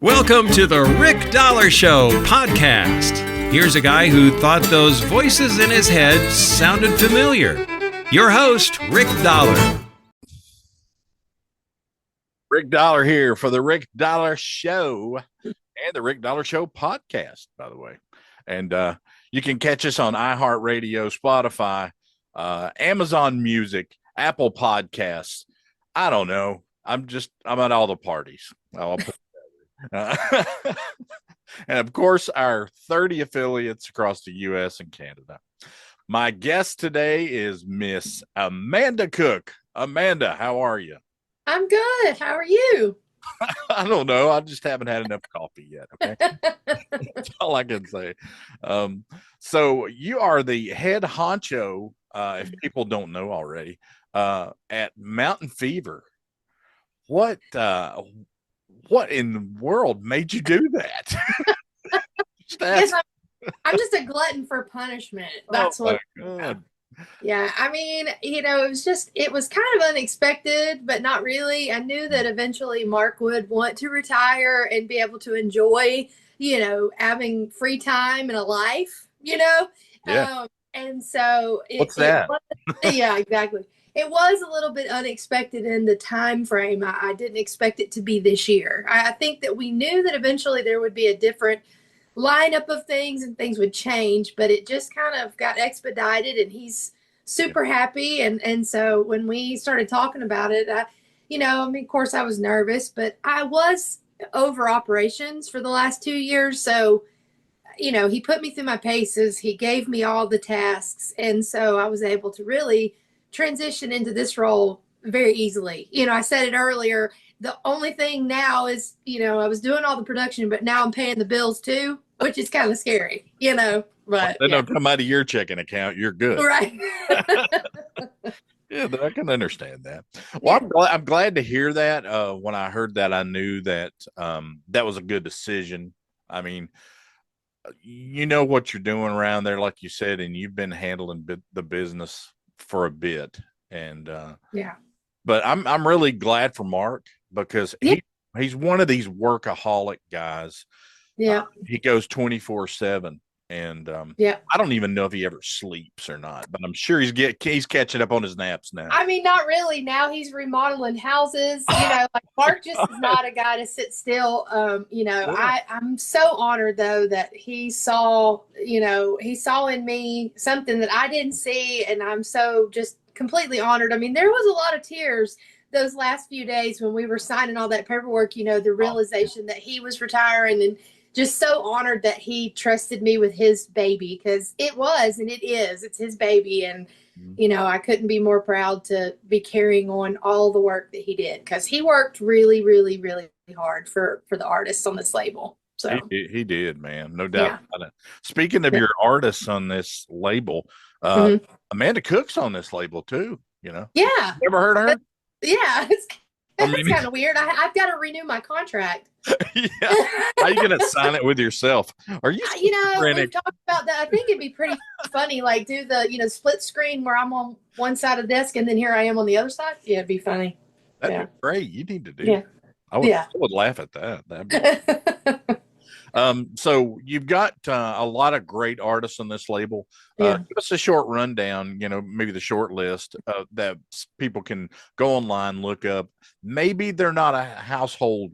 Welcome to the Rick Dollar Show podcast. Here's a guy who thought those voices in his head sounded familiar. Your host, Rick Dollar. Rick Dollar here for the Rick Dollar Show and the Rick Dollar Show podcast, by the way. And you can catch us on iHeartRadio, Spotify, Amazon Music, Apple Podcasts. I don't know. I'm at all the parties. I'll put and of course, our 30 affiliates across the U.S. and Canada. My guest today is Miss Amanda Cook. Amanda, how are you? I'm good. How are you? I don't know. I just haven't had enough coffee yet. Okay. That's all I can say. So you are the head honcho, if people don't know already, at Mountain Fever. What in the world made you do that? Yes, I'm just a glutton for punishment. That's what. Yeah, I mean, it was kind of unexpected, but not really. I knew that eventually Mark would want to retire and be able to enjoy, having free time and a life, Yeah. And so what's that? Yeah, exactly. It was a little bit unexpected in the time frame. I didn't expect it to be this year. I think that we knew that eventually there would be a different lineup of things and things would change, but it just kind of got expedited, and he's super happy. And so when we started talking about it, of course I was nervous, but I was over operations for the last 2 years. So, he put me through my paces. He gave me all the tasks. And so I was able to really transition into this role very easily. I said it earlier. The only thing now is, I was doing all the production, but now I'm paying the bills too, which is kind of scary, but they don't come out of your checking account. You're good. Right. Yeah, I can understand that. Well, yeah. I'm glad to hear that. When I heard that, I knew that that was a good decision. I mean, you know what you're doing around there, like you said, and you've been handling the business for a bit. And yeah. But I'm really glad for Mark, because he's one of these workaholic guys. Yeah. He goes 24/7. And I don't even know if he ever sleeps or not, but I'm sure he's catching up on his naps now. I mean, not really. Now he's remodeling houses. Like Mark just is not a guy to sit still. I'm so honored though that he saw in me something that I didn't see, and I'm so just completely honored. I mean, there was a lot of tears those last few days when we were signing all that paperwork. The realization that he was retiring, and just so honored that he trusted me with his baby, because it was, and it's his baby. And, I couldn't be more proud to be carrying on all the work that he did, because he worked really, really, really hard for the artists on this label. So he did, man. No doubt about it. Speaking of your artists on this label, Amanda Cook's on this label too, Yeah. Ever heard of her? Yeah. It's kind of weird. I've got to renew my contract. Yeah. How are you going to sign it with yourself? Are you? We've talked about that. I think it'd be pretty funny, like do the split screen where I'm on one side of the desk and then here I am on the other side. Yeah, it'd be funny. That'd be great. You need to do that. I would laugh at that. So you've got a lot of great artists on this label. Give us a short rundown, maybe the short list that people can go online, look up. Maybe they're not a household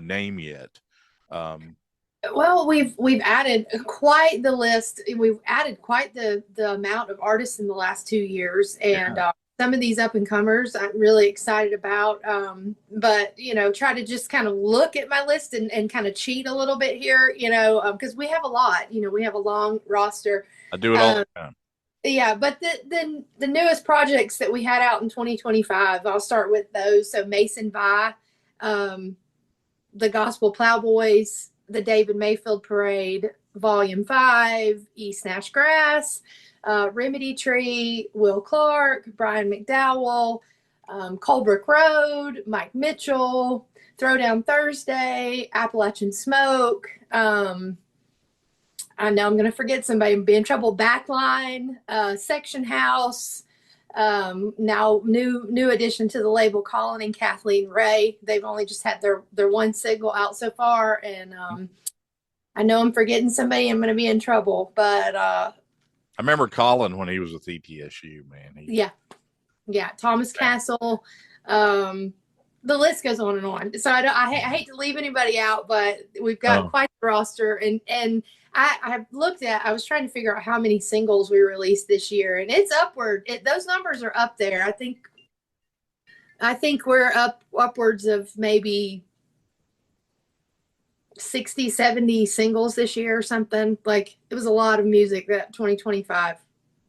name yet. Well, we've added quite the list. We've added quite the amount of artists in the last 2 years, and some of these up and comers I'm really excited about. But try to just kind of look at my list and kind of cheat a little bit here, because we have a lot. We have a long roster. I do it all the time. Yeah, but the newest projects that we had out in 2025, I'll start with those. So Mason Vi, the Gospel Plowboys, the David Mayfield Parade, Volume 5, East Nash Grass, Remedy Tree, Will Clark, Brian McDowell, Colebrook Road, Mike Mitchell, Throwdown Thursday, Appalachian Smoke. I know I'm going to forget somebody and be in trouble. Backline, Section House, Now new addition to the label, Colin and Kathleen Ray. They've only just had their one single out so far, and I know I'm forgetting somebody. I'm going to be in trouble, but I remember Colin when he was with ETSU, man. Yeah, Thomas Castle. The list goes on and on. So I hate to leave anybody out, but we've got quite the roster. And I was trying to figure out how many singles we released this year, and it's upward. Those numbers are up there. I think we're upwards of maybe 60, 70 singles this year or something. Like, it was a lot of music that 2025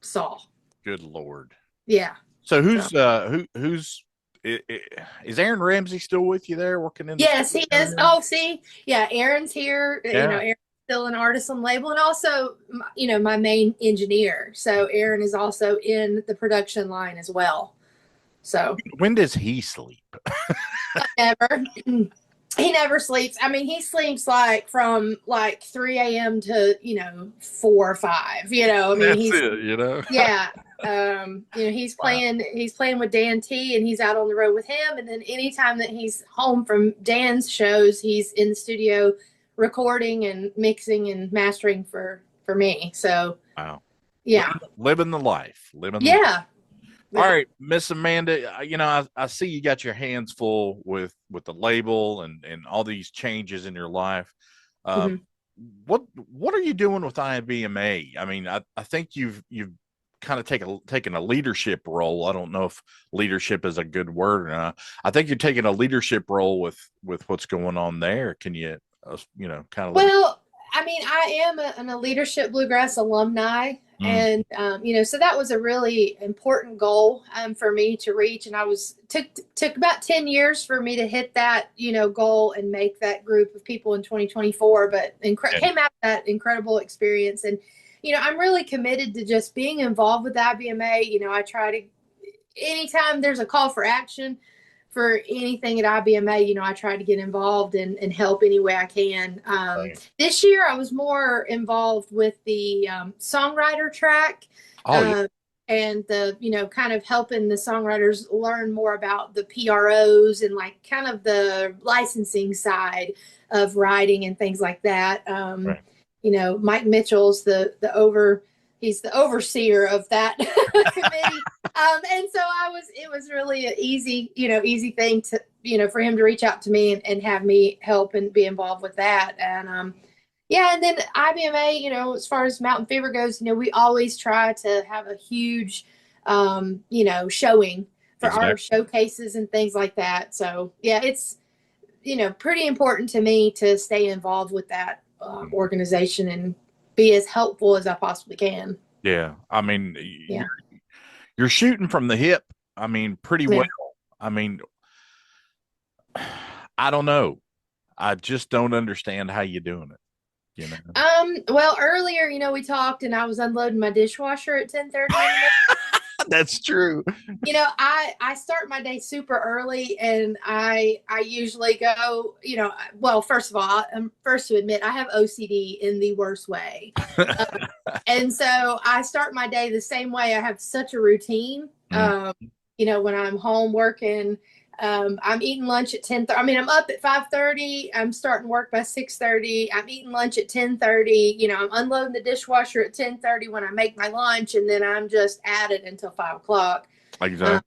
saw. Good Lord. Yeah. So who's is Aaron Ramsey still with you there working in? Yes, he is. Oh, see, yeah, Aaron's here. Yeah. You know, Aaron's still an artist on label, and also, you know, my main engineer. So Aaron is also in the production line as well. So when does he sleep? Never. He never sleeps. I mean, he sleeps like from like 3 a.m. to, you know, 4 or 5, you know. I mean, That's it, you know. Yeah. You know, he's playing with Dan T, and he's out on the road with him. And then anytime that he's home from Dan's shows, he's in the studio recording and mixing and mastering for me. So wow. Yeah. Living the life. Yeah. All right, Miss Amanda, you know, I see you got your hands full with the label and all these changes in your life. What are you doing with IBMA? I mean, I think you've kind of taken a leadership role. I don't know if leadership is a good word or not. I think you're taking a leadership role with what's going on there. Can you, you know, kind of? Well, I mean, I am a Leadership Bluegrass alumni. And, you know, so that was a really important goal for me to reach. And took about 10 years for me to hit that, you know, goal and make that group of people in 2024, but came out of that incredible experience. And, you know, I'm really committed to just being involved with IBMA. You know, I try to, anytime there's a call for action for anything at IBMA, you know, I try to get involved and help any way I can. This year I was more involved with the songwriter track. And the, you know, kind of helping the songwriters learn more about the PROs and like kind of the licensing side of writing and things like that. You know, Mike Mitchell's he's the overseer of that committee. And so it was really an easy thing to, you know, for him to reach out to me and have me help and be involved with that. And, yeah. And then IBMA, you know, as far as Mountain Fever goes, you know, we always try to have a huge, you know, showing for our showcases and things like that. So yeah, it's, you know, pretty important to me to stay involved with that organization and be as helpful as I possibly can. Yeah. I mean, you're shooting from the hip. I mean, pretty well. I mean, I don't know. I just don't understand how you're doing it. You know? Well, earlier, you know, we talked and I was unloading my dishwasher at 10:30. That's true. You know, I start my day super early, and I usually go, you know, well, first of all, I'm first to admit I have OCD in the worst way. And so I start my day the same way. I have such a routine. You know, when I'm home working, I'm eating lunch at 10:30. I mean, I'm up at 5:30. I'm starting work by 6:30. I'm eating lunch at 10:30. You know, I'm unloading the dishwasher at 10:30 when I make my lunch, and then I'm just at it until 5 o'clock. Exactly.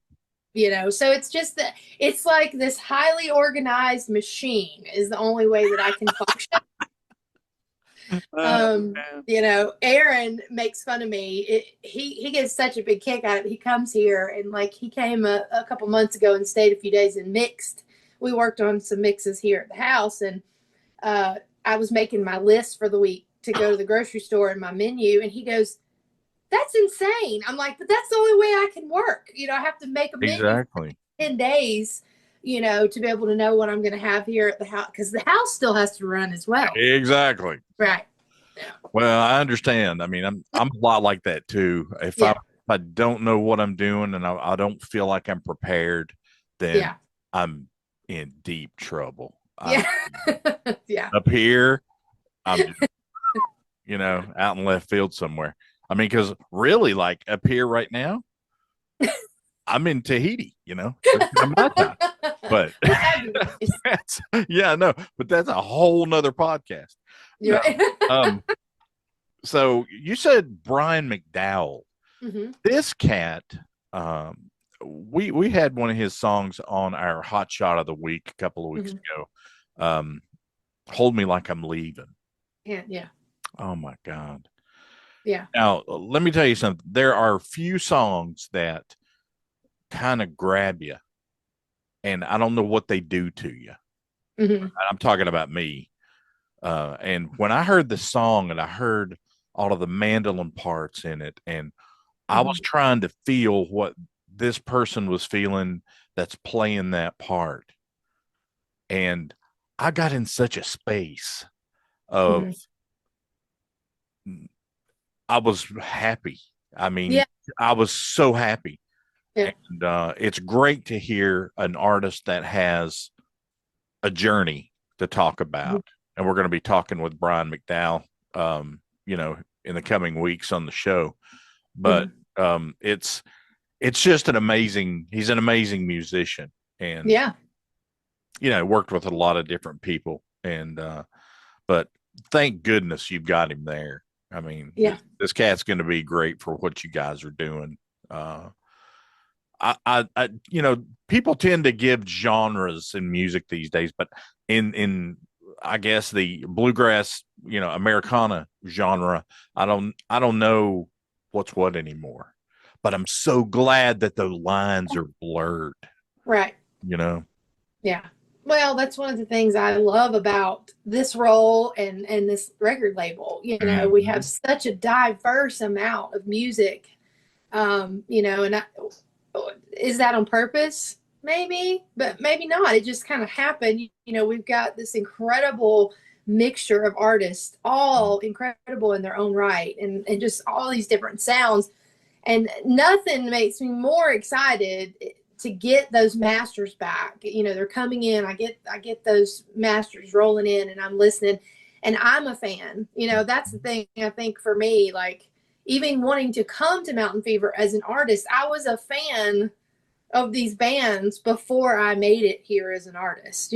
You know, so it's just that it's like this highly organized machine is the only way that I can function. You know, Aaron makes fun of me. He gets such a big kick out of it. He comes here, and like he came a couple months ago and stayed a few days and mixed. We worked on some mixes here at the house, and I was making my list for the week to go to the grocery store and my menu, and he goes, "That's insane." I'm like, "But that's the only way I can work. You know, I have to make a menu for 10 days, you know, to be able to know what I'm going to have here at the house, because the house still has to run as well." Exactly. Right. Yeah. Well, I understand. I mean, I'm a lot like that too. If I don't know what I'm doing and I don't feel like I'm prepared, then I'm in deep trouble. Yeah. Up here, I'm just, you know, out in left field somewhere. I mean, because really, like up here right now, I'm in Tahiti, It's my time. But that's, yeah, no, but that's a whole nother podcast. You're No. right. So you said Brian McDowell. Hmm. This cat, we had one of his songs on our Hot Shot of the Week a couple of weeks ago. Hold Me Like I'm Leaving. Yeah, yeah, Oh my God. yeah. Now, let me tell you something. There are few songs that kind of grab you, and I don't know what they do to you. Hmm. I'm talking about me. And when I heard the song and I heard all of the mandolin parts in it, and I was trying to feel what this person was feeling that's playing that part. And I got in such a space of, Hmm. I was happy. I mean, Yeah, I was so happy. yeah. And it's great to hear an artist that has a journey to talk about. And we're going to be talking with Brian McDowell, in the coming weeks on the show. But it's just he's an amazing musician, and Yeah. worked with a lot of different people, and but thank goodness you've got him there. I mean, Yeah. this cat's going to be great for what you guys are doing. People tend to give genres in music these days, but in I guess the bluegrass, Americana genre, I don't know what's what anymore. But I'm so glad that the lines are blurred, Right. you know. Yeah. Well, that's one of the things I love about this role and this record label. We have such a diverse amount of music. And is that on purpose? Maybe, but maybe not. It just kind of happened. We've got this incredible mixture of artists, all incredible in their own right, and just all these different sounds. And nothing makes me more excited to get those masters back. They're coming in. I get those masters rolling in, and I'm listening, and I'm a fan. That's the thing. I think for me, like even wanting to come to Mountain Fever as an artist, I was a fan of these bands before I made it here as an artist.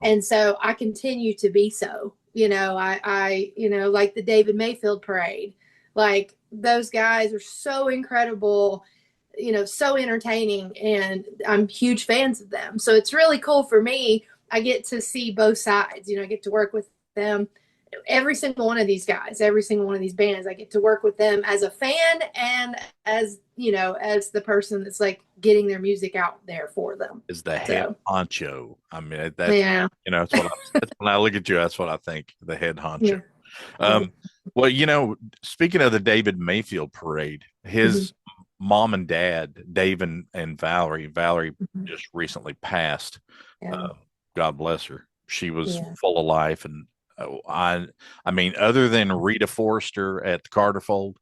And so I continue to be so. I like the David Mayfield Parade, like those guys are so incredible, so entertaining, and I'm huge fans of them. So it's really cool for me. I get to see both sides. I get to work with them. Every single one of these guys, every single one of these bands, I get to work with them as a fan and as as the person that's like getting their music out there for them. Is the head honcho. I mean, that's that's when I look at you, that's what I think, the head honcho. Yeah. Well, speaking of the David Mayfield Parade, his mom and dad, Dave and Valerie just recently passed. God bless her. She was full of life, and I mean, other than Rita Forrester at the Carterfold,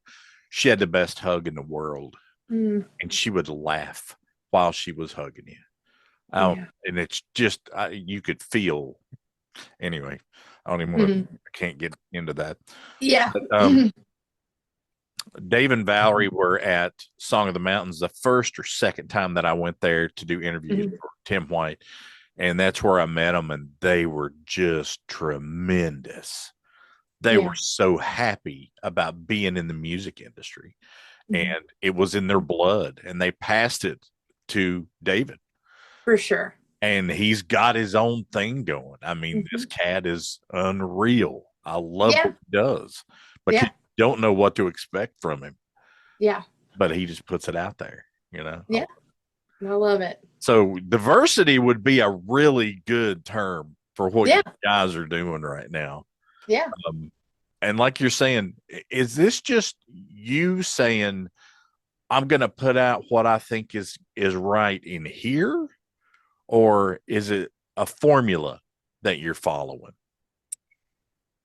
she had the best hug in the world, and she would laugh while she was hugging you. And it's just you could feel. Anyway, I don't even want to. I can't get into that. Yeah. But, Dave and Valerie were at Song of the Mountains the first or second time that I went there to do interviews for Tim White. And that's where I met them, and they were just tremendous. They were so happy about being in the music industry, and it was in their blood, and they passed it to David. For sure. And he's got his own thing going. I mean, this cat is unreal. I love what he does, but you don't know what to expect from him. Yeah. But he just puts it out there, Yeah. I love it. So diversity would be a really good term for what you guys are doing right now. Yeah. And like you're saying, is this just you saying, I'm going to put out what I think is right in here? Or is it a formula that you're following?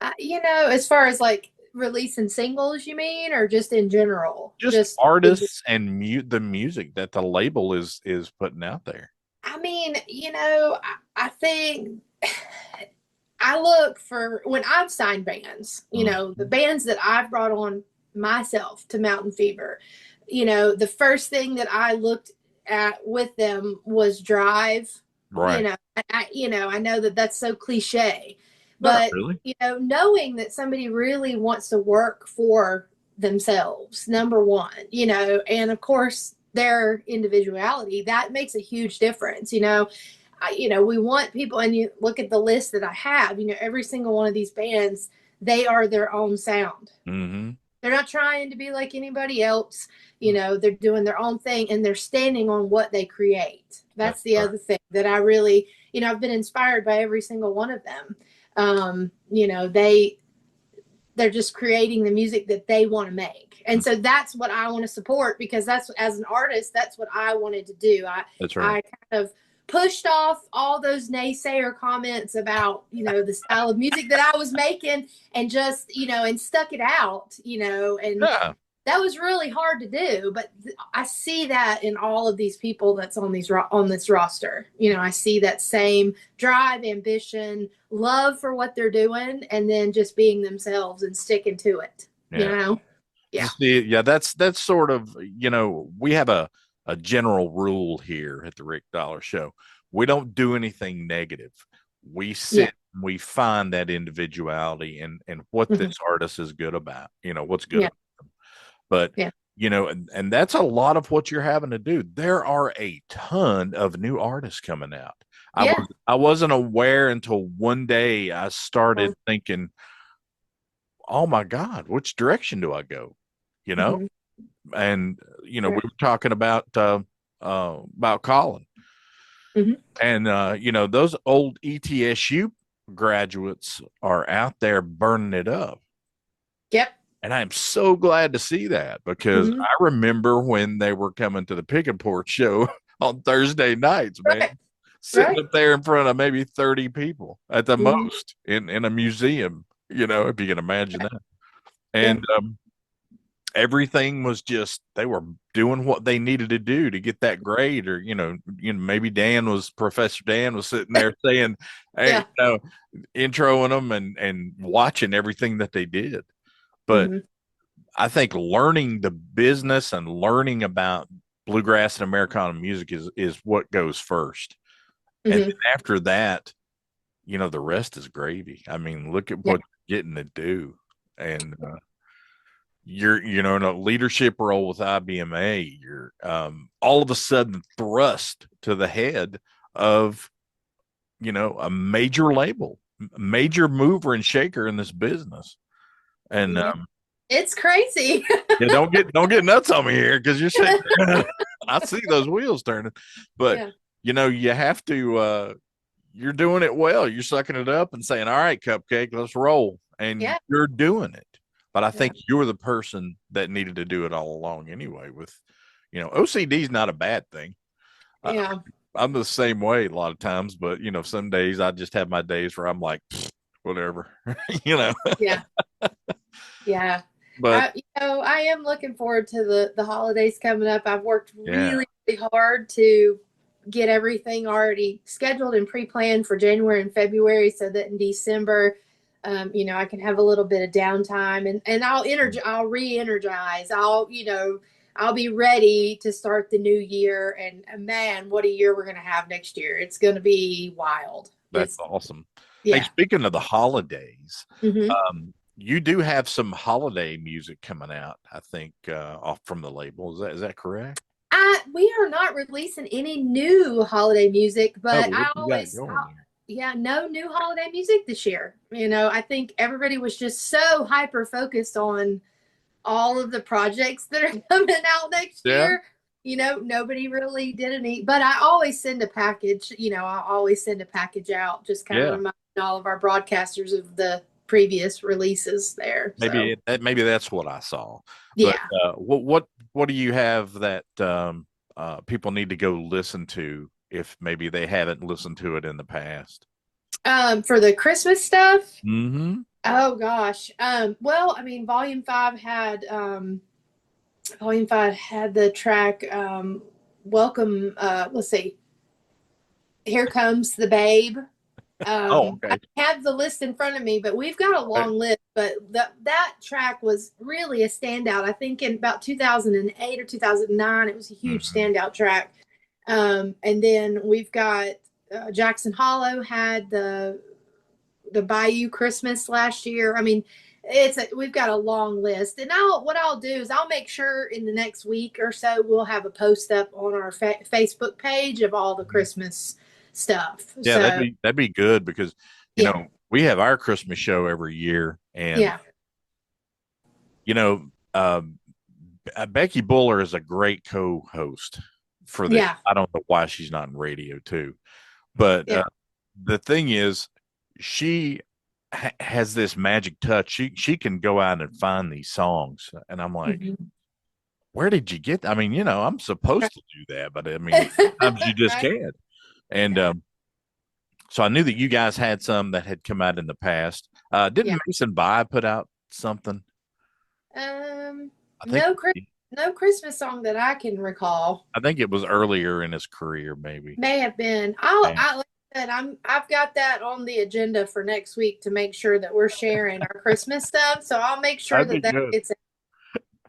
As far as like releasing singles, you mean, or just in general? Just artists and the music that the label is putting out there. I mean, I think I look for when I've signed bands, the bands that I've brought on myself to Mountain Fever, the first thing that I looked with them was drive. Right. I know that that's so cliche, Not but really. knowing that somebody really wants to work for themselves, number one, and of course their individuality, that makes a huge difference. We want people, and you look at the list that I have, every single one of these bands, they are their own sound. Mm-hmm. They're not trying to be like anybody else. They're doing their own thing and they're standing on what they create. That's the other thing that I really, I've been inspired by every single one of them. They're just creating the music that they want to make. And so that's what I want to support, because that's, as an artist, that's what I wanted to do. That's right. I kind of pushed off all those naysayer comments about, the style of music that I was making, and just, and stuck it out, and that was really hard to do. But I see that in all of these people that's on this roster. I see that same drive, ambition, love for what they're doing, and then just being themselves and sticking to it. Yeah. Yeah, that's sort of, we have a general rule here at the Rick Dollar Show. We don't do anything negative. We sit and we find that individuality and what this artist is good about, what's good about them. But, and that's a lot of what you're having to do. There are a ton of new artists coming out. I wasn't aware until one day I started thinking, oh my God, which direction do I go? And we were talking about Colin, and those old ETSU graduates are out there burning it up. Yep. And I'm so glad to see that, because I remember when they were coming to the Pick and Porch show on Thursday nights, man, sitting up there in front of maybe 30 people at the most in a museum, if you can imagine that. And everything was just, they were doing what they needed to do to get that grade, or maybe Professor Dan was sitting there saying, hey, introing them and watching everything that they did. But I think learning the business and learning about bluegrass and Americana music is what goes first. And then after that, the rest is gravy. I mean, look at what you're getting to do. And you're in a leadership role with IBMA. You're all of a sudden thrust to the head of a major label, major mover and shaker in this business. And it's crazy. don't get nuts on me here, because you're saying I see those wheels turning. But you have to you're doing it well. You're sucking it up and saying, all right, Cupcake, let's roll. And you're doing it. But I think you're the person that needed to do it all along anyway. With, OCD is not a bad thing. Yeah. I'm the same way a lot of times, but, some days I just have my days where I'm like, whatever, Yeah. Yeah. But, I am looking forward to the holidays coming up. I've worked really, really hard to get everything already scheduled and pre-planned for January and February, so that in December, I can have a little bit of downtime, and I'll re-energize. I'll be ready to start the new year. And man, what a year we're going to have next year. It's going to be wild. That's awesome. Yeah. Hey, speaking of the holidays, you do have some holiday music coming out, I think, off from the label. Is that correct? We are not releasing any new holiday music, but no new holiday music this year. I think everybody was just so hyper focused on all of the projects that are coming out next year. Nobody really did any, but I always send a package. I always send a package out, just kind of reminding all of our broadcasters of the previous releases there. Maybe that's what I saw. Yeah. But, what do you have that people need to go listen to if maybe they haven't listened to it in the past? For the Christmas stuff? Mm-hmm. Oh gosh. Well, I mean, Volume 5 had the track Welcome, let's see. Here Comes the Babe. Okay. I have the list in front of me, but we've got a long list. But that track was really a standout. I think in about 2008 or 2009, it was a huge standout track. And then we've got Jackson Hollow had the Bayou Christmas last year. I mean, we've got a long list. And what I'll do is I'll make sure in the next week or so we'll have a post up on our Facebook page of all the Christmas stuff. Yeah, so, that'd be good because you know we have our Christmas show every year, and you know, Becky Buller is a great co-host for this. Yeah. I don't know why she's not in radio too, but the thing is, she has this magic touch. She can go out and find these songs, and I'm like, where did you get? I mean, you know, I'm supposed to do that, but I mean, sometimes you just can't. And so I knew that you guys had some that had come out in the past. Didn't Mason Bye put out something? No Christmas song that I can recall. I think it was earlier in his career, maybe. May have been. Like I said, I've got that on the agenda for next week to make sure that we're sharing our Christmas stuff. So I'll make sure that gets.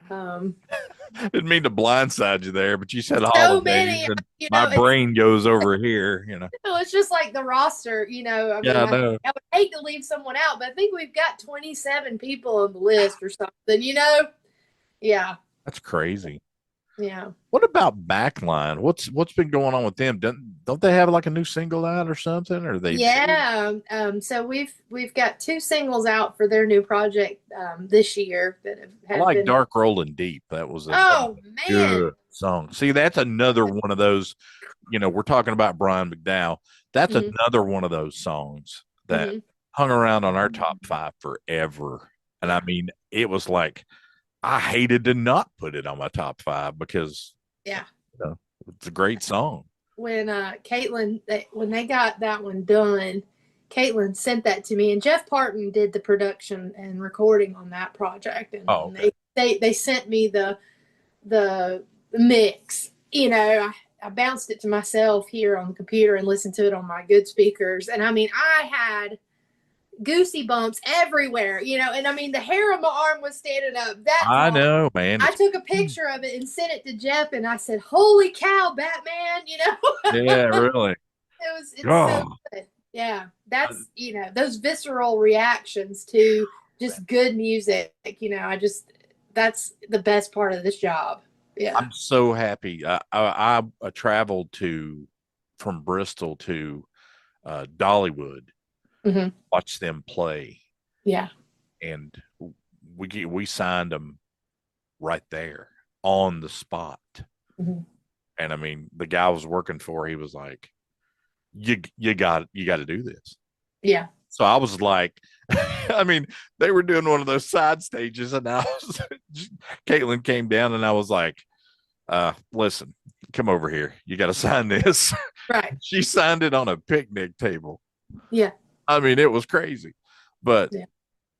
Didn't mean to blindside you there, but you said holidays, and my brain goes over here. You know, it's just like the roster. You know, I would hate to leave someone out, but I think we've got 27 people on the list or something. You know, yeah, that's crazy. Yeah. What about Backline? What's been going on with them? Don't they have like a new single out or something? Or they? Yeah. So we've got 2 singles out for their new project this year that have I like been... Dark Rolling Deep. That was a good song. See, that's another one of those. You know, we're talking about Brian McDowell. That's another one of those songs that hung around on our top 5 forever. And I mean, it was like, I hated to not put it on my top 5 because, you know, it's a great song. When Caitlin, when they got that one done, Caitlin sent that to me, and Jeff Parton did the production and recording on that project. And they sent me the mix. You know, I bounced it to myself here on the computer and listened to it on my good speakers. And I mean, I had goosey bumps everywhere, you know, and I mean the hair on my arm was standing up. I know, man. I took a picture of it and sent it to Jeff, and I said, "Holy cow, Batman!" You know. Yeah, really. It's so good. Yeah, that's you know those visceral reactions to just good music. You know, that's the best part of this job. Yeah, I'm so happy. I traveled from Bristol to Dollywood. Watch them play. Yeah. And we signed them right there on the spot. And I mean, the guy I was working for, he was like, you got to do this. Yeah. So I was like, I mean, they were doing one of those side stages, and Caitlin came down, and I was like, listen, come over here. You got to sign this. Right. She signed it on a picnic table. Yeah. I mean, it was crazy, but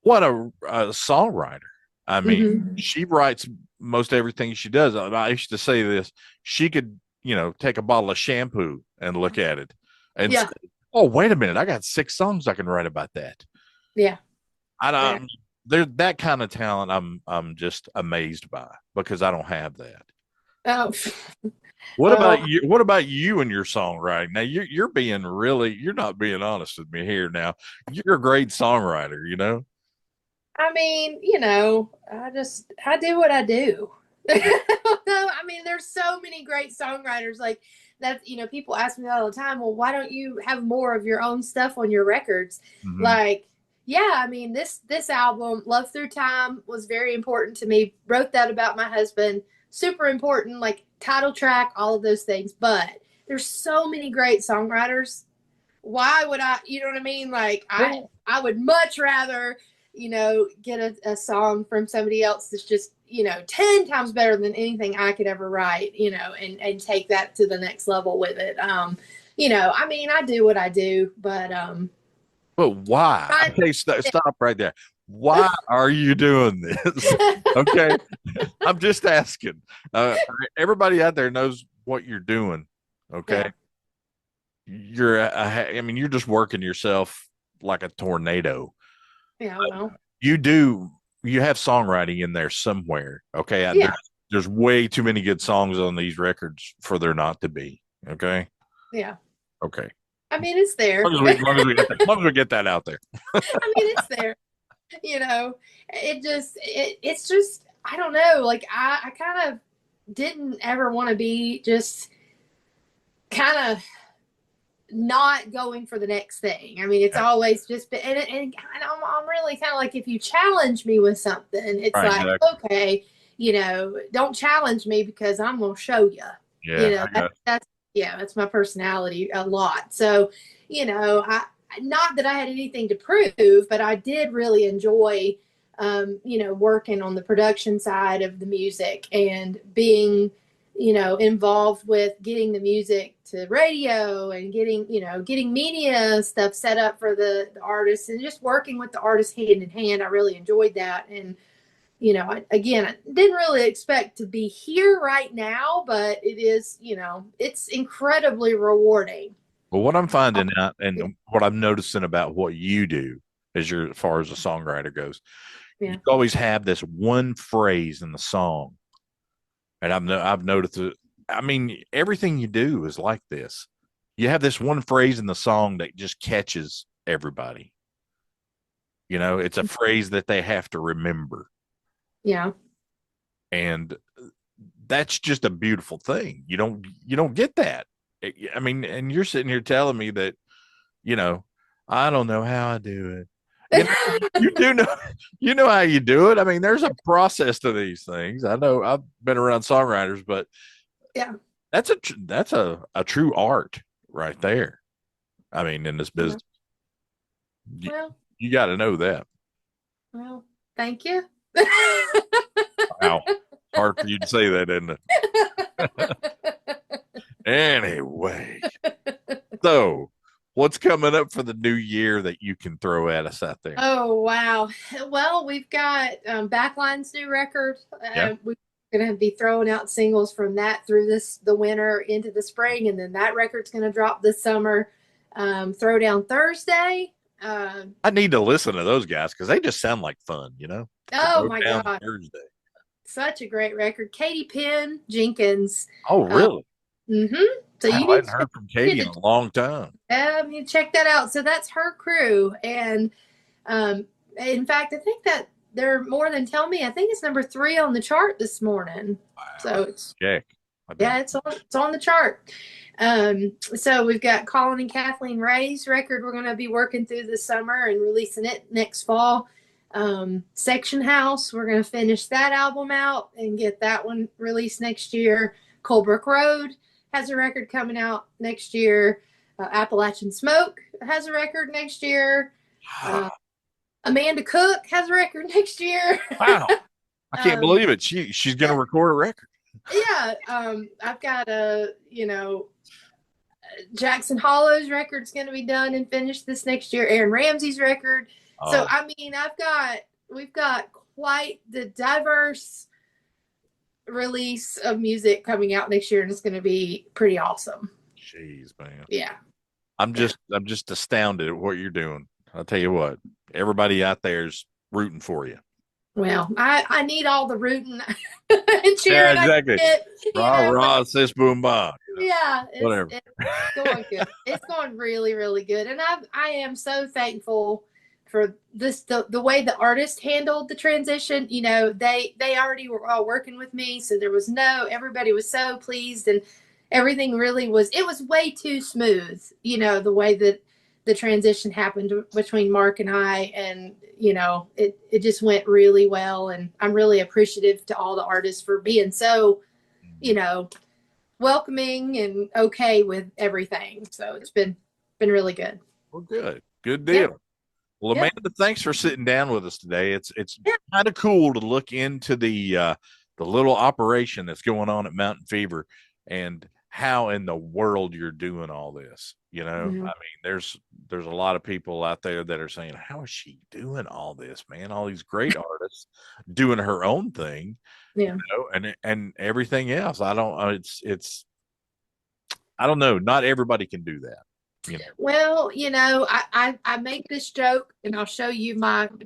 what a songwriter. I mean, she writes most everything she does. I used to say this, she could, you know, take a bottle of shampoo and look at it and say, oh, wait a minute. I got 6 songs I can write about that. Yeah. There's that kind of talent I'm just amazed by because I don't have that. Oh, what about you? What about you and your songwriting? Now you're not being honest with me here. Now you're a great songwriter, you know. I mean, you know, I do what I do. I mean, there's so many great songwriters like that. You know, people ask me all the time, well, why don't you have more of your own stuff on your records? Like, yeah, I mean, this album, Love Through Time, was very important to me. Wrote that about my husband. Super important, like title track, all of those things. But there's so many great songwriters. Why would I, you know what I mean? Like I would much rather, you know, get a song from somebody else that's just, you know, 10 times better than anything I could ever write, you know, and take that to the next level with it. You know, I mean, I do what I do, but why? Okay, stop right there. Why are you doing this? Okay. I'm just asking. Everybody out there knows what you're doing. Okay. Yeah. You're just working yourself like a tornado. Yeah. Well, you have songwriting in there somewhere. Okay. There's way too many good songs on these records for there not to be. Okay. Yeah. Okay. I mean, it's there. As long as we get that out there. I mean, it's there. It's just, I don't know. Like, I kind of didn't ever want to be just kind of not going for the next thing. I mean, it's always just been, and I'm really kind of like, if you challenge me with something, it's Right, like, exactly. okay, don't challenge me because I'm going to show you. Yeah. That's my personality a lot. So, not that I had anything to prove, but I did really enjoy, working on the production side of the music and being, involved with getting the music to radio and getting media stuff set up for the artists and just working with the artists hand in hand. I really enjoyed that. And, I didn't really expect to be here right now, but it is, it's incredibly rewarding. Well, what I'm finding out and what I'm noticing about what you do as far as a songwriter goes, you always have this one phrase in the song. And I've noticed it. I mean, everything you do is like this. You have this one phrase in the song that just catches everybody. It's a phrase that they have to remember. Yeah. And that's just a beautiful thing. You don't get that. I mean, and you're sitting here telling me that, I don't know how I do it. You do know, how you do it. I mean, there's a process to these things. I know I've been around songwriters, but yeah, that's a true art right there. I mean, in this business, you got to know that. Well, thank you. Wow, hard for you to say that, isn't it? Anyway, so what's coming up for the new year that you can throw at us out there? Oh, wow. Well, we've got Backline's new record. We're going to be throwing out singles from that through the winter into the spring, and then that record's going to drop this summer. Throwdown Thursday. I need to listen to those guys because they just sound like fun, Oh, my God. Thursday. Such a great record. Katie Penn Jenkins. Oh, really? Mm-hmm. So I hadn't heard from Katie in a long time. You check that out. So that's her crew. And in fact, I think that they're more than tell me. I think it's number 3 on the chart this morning. Wow. So it's it's on the chart. So we've got Colin and Kathleen Ray's record we're going to be working through this summer and releasing it next fall. Section House, we're going to finish that album out and get that one released next year. Colebrook Road has a record coming out next year. Appalachian Smoke has a record next year. Amanda Cook has a record next year. Wow. I can't believe it. She's going to record a record. Yeah. I've got Jackson Hollow's record's going to be done and finished this next year. Aaron Ramsey's record. So, I mean, we've got quite the diverse release of music coming out next year, and it's going to be pretty awesome. Jeez, man. Yeah. I'm just astounded at what you're doing. I'll tell you what, everybody out there's rooting for you. Well, I need all the rooting and cheering. Yeah, exactly. Rah, sis, boom, bah. Yeah. Whatever. It's going good. It's going really, really good. And I am so thankful for the way the artist handled the transition. They already were all working with me. So everybody was so pleased, and everything really was way too smooth, the way that the transition happened between Mark and I, and, it just went really well. And I'm really appreciative to all the artists for being so, welcoming and okay with everything. So it's been really good. Well, good deal. Yeah. Well, Amanda, thanks for sitting down with us today. It's kind of cool to look into the little operation that's going on at Mountain Fever and how in the world you're doing all this. I mean, there's a lot of people out there that are saying, how is she doing all this, man? All these great artists doing her own thing, and everything else. I don't know. Not everybody can do that. Well, I make this joke, and I'll show you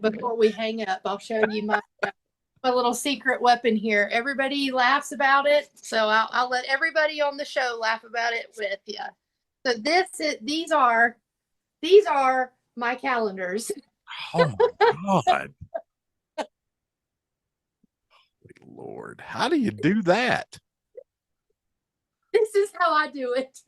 before we hang up, I'll show you my My little secret weapon here. Everybody laughs about it, so I'll let everybody on the show laugh about it with you. So these are my calendars. Oh my God. Lord, how do you do that? This is how I do it.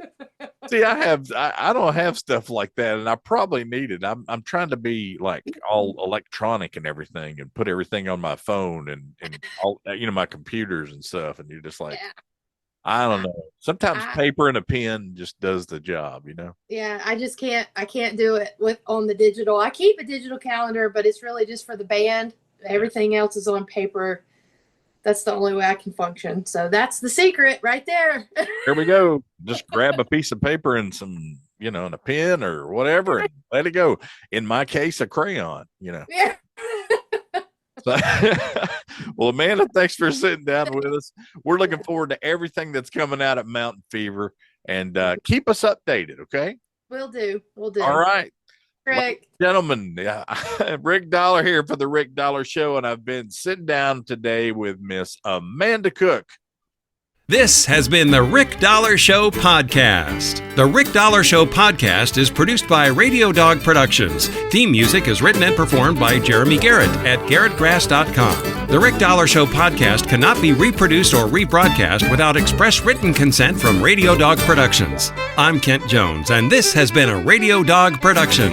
See, I don't have stuff like that, and I probably need it. I'm trying to be like all electronic and everything, and put everything on my phone and all my computers and stuff. And you're just like, Yeah. I don't know. Sometimes paper and a pen just does the job, Yeah, I can't do it on the digital. I keep a digital calendar, but it's really just for the band. Everything else is on paper. That's the only way I can function. So that's the secret right there. Here we go. Just grab a piece of paper and some, and a pen or whatever, and let it go. In my case, a crayon, Yeah. So, well, Amanda, thanks for sitting down with us. We're looking forward to everything that's coming out at Mountain Fever, and keep us updated. Okay. We'll do. All right. Rick. Gentlemen, Rick Dollar here for the Rick Dollar Show, and I've been sitting down today with Miss Amanda Cook. This has been the Rick Dollar Show podcast. The Rick Dollar Show podcast is produced by Radio Dog Productions. Theme music is written and performed by Jeremy Garrett at garrettgrass.com. The Rick Dollar Show podcast cannot be reproduced or rebroadcast without express written consent from Radio Dog Productions. I'm Kent Jones, and this has been a Radio Dog production.